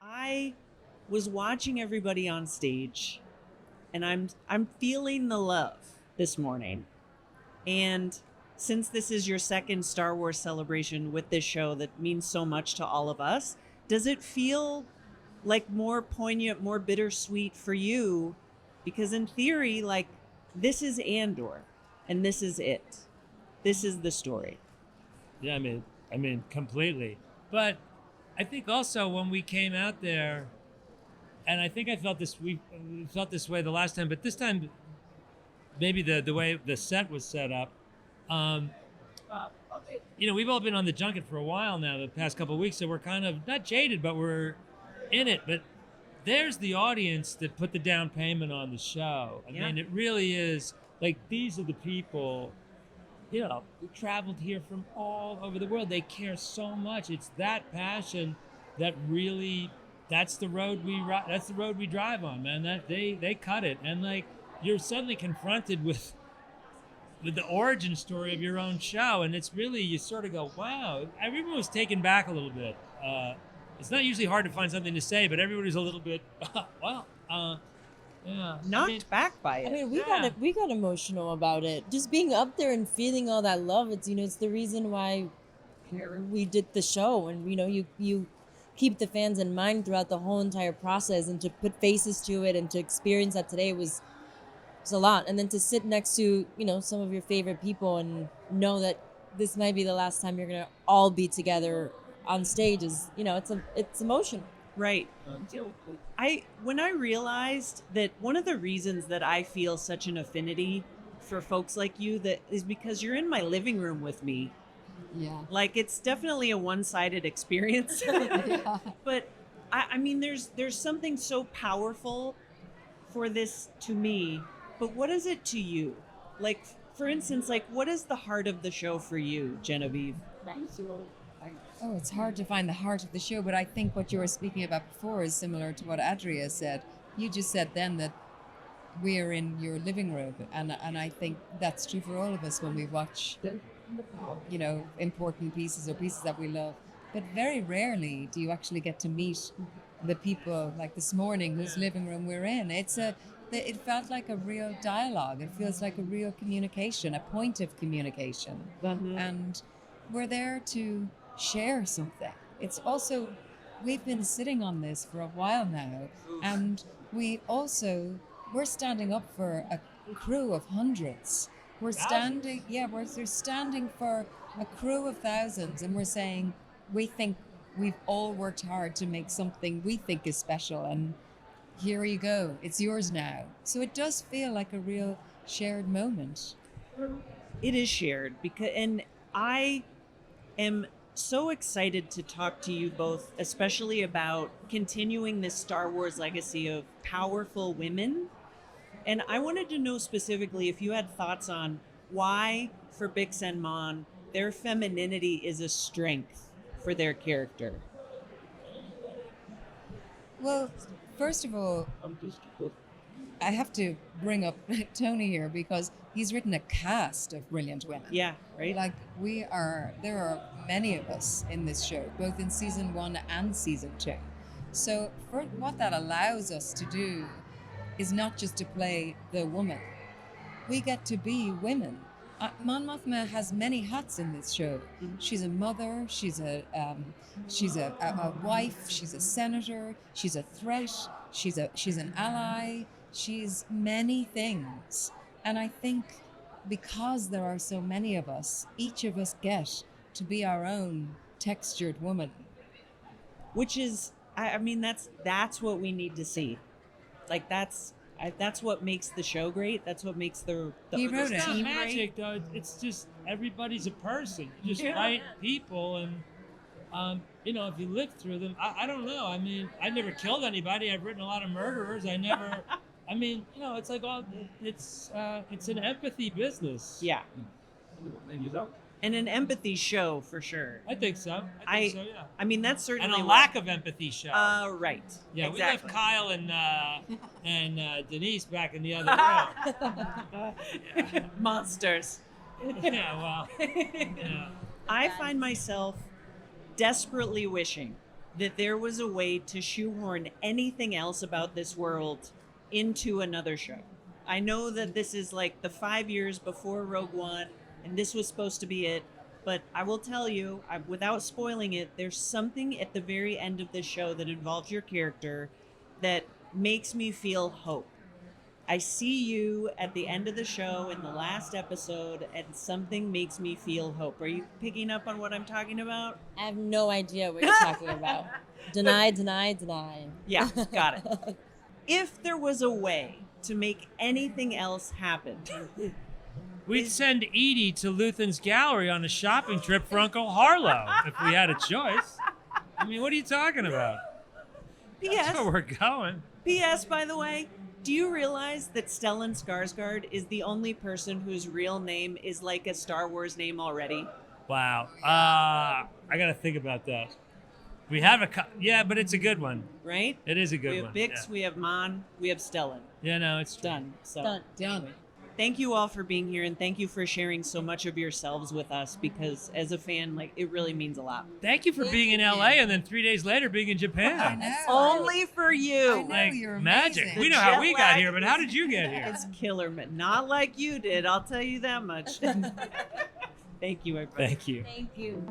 I was watching everybody on stage, and I'm feeling the love this morning. And since this is your second Star Wars celebration with this show that means so much to all of us, does it feel like more poignant, more bittersweet for you? Because in theory, like, this is Andor, and this is it. This is the story. Yeah, I mean, completely. But I think also when we came out there, and I think we felt this way the last time, but this time maybe the way the set was set up. Um, we've all been on the junket for a while now, the past couple of weeks, so we're kind of not jaded, but we're in it. But there's the audience that put the down payment on the show. I mean, it really is like these are the people, who traveled here from all over the world. They care so much. It's that passion that really, that's the road we drive on, man. That they cut it, and like you're suddenly confronted with the origin story of your own show, and it's really, you sort of go, wow. Everyone was taken back a little bit. It's not usually hard to find something to say, but everybody's a little bit, yeah. Knocked back by it. I mean, we got emotional about it. Just being up there and feeling all that love. It's it's the reason why we did the show, and you keep the fans in mind throughout the whole entire process, and to put faces to it and to experience that today was a lot. And then to sit next to some of your favorite people and know that this might be the last time you're gonna all be together on stage is it's emotional. Right. When I realized that one of the reasons that I feel such an affinity for folks like you, that is because you're in my living room with me. Yeah. Like, it's definitely a one-sided experience. Yeah. But I mean, there's something so powerful for this to me. But what is it to you? Like, for instance, like, what is the heart of the show for you, Genevieve? Oh, it's hard to find the heart of the show, but I think what you were speaking about before is similar to what Adria said. You just said then that we're in your living room, and I think that's true for all of us when we watch, important pieces or pieces that we love. But very rarely do you actually get to meet the people, like this morning, whose living room we're in. It felt like a real dialogue. It feels like a real communication, a point of communication. Mm-hmm. And we're there to share something. It's also, we've been sitting on this for a while now, and we're standing up for a crew of hundreds. We're standing for a crew of thousands, and we're saying, we think we've all worked hard to make something we think is special, and here you go, it's yours now. So it does feel like a real shared moment. It is shared, and I am so excited to talk to you both, especially about continuing this Star Wars legacy of powerful women. And I wanted to know specifically if you had thoughts on why, for Bix and Mon, their femininity is a strength for their character. Well, first of all, I have to bring up Tony here because he's written a cast of brilliant women. Yeah, right? Like there are many of us in this show, both in season 1 and season 2. So what that allows us to do is not just to play the woman. We get to be women. Mon Mothma has many hats in this show. Mm-hmm. She's a mother, she's a wife, she's a senator, she's a threat, she's an ally, she's many things. And I think because there are so many of us, each of us get to be our own textured woman. Which is, I mean, that's what we need to see. Like, that's what makes the show great. That's what makes the He wrote it. team Magic, great. though. It's just everybody's a person. You just write people, and if you live through them, I don't know. I mean, I never killed anybody. I've written a lot of murderers. I never. I mean, it's like it's an empathy business. Yeah. And an empathy show for sure. I think so. I think so, yeah. I mean, that's certainly And a lack of empathy show. Right. Yeah, exactly. we left Kyle and Denise back in the other room. Monsters. Yeah, well, yeah. I find myself desperately wishing that there was a way to shoehorn anything else about this world into another show. I know that this is like the 5 years before Rogue One, and this was supposed to be it. But I will tell you, without spoiling it, there's something at the very end of this show that involves your character that makes me feel hope. I see you at the end of the show in the last episode, and something makes me feel hope. Are you picking up on what I'm talking about? I have no idea what you're talking about. Deny. Yeah, got it. If there was a way to make anything else happen, We'd send Edie to Luthen's Gallery on a shopping trip for Uncle Harlow if we had a choice. I mean, what are you talking about? That's P.S. where we're going. P.S. by the way, do you realize that Stellan Skarsgård is the only person whose real name is like a Star Wars name already? Wow. I got to think about that. We have yeah, but it's a good one. Right? It is a good We one. have Bix, Yeah. we have Mon, we have Stellan. Yeah, no, it's true. Done. So Done. thank you all for being here, and thank you for sharing so much of yourselves with us, because as a fan, like, it really means a lot. Thank you for being in LA and then 3 days later being in Japan. I know. Only for you. I know. Like You're magic. amazing. We know The how jet we got lag here, but how did you get here? It's killer, but not like you did. I'll tell you that much. Thank you, everybody. Thank you. Thank you.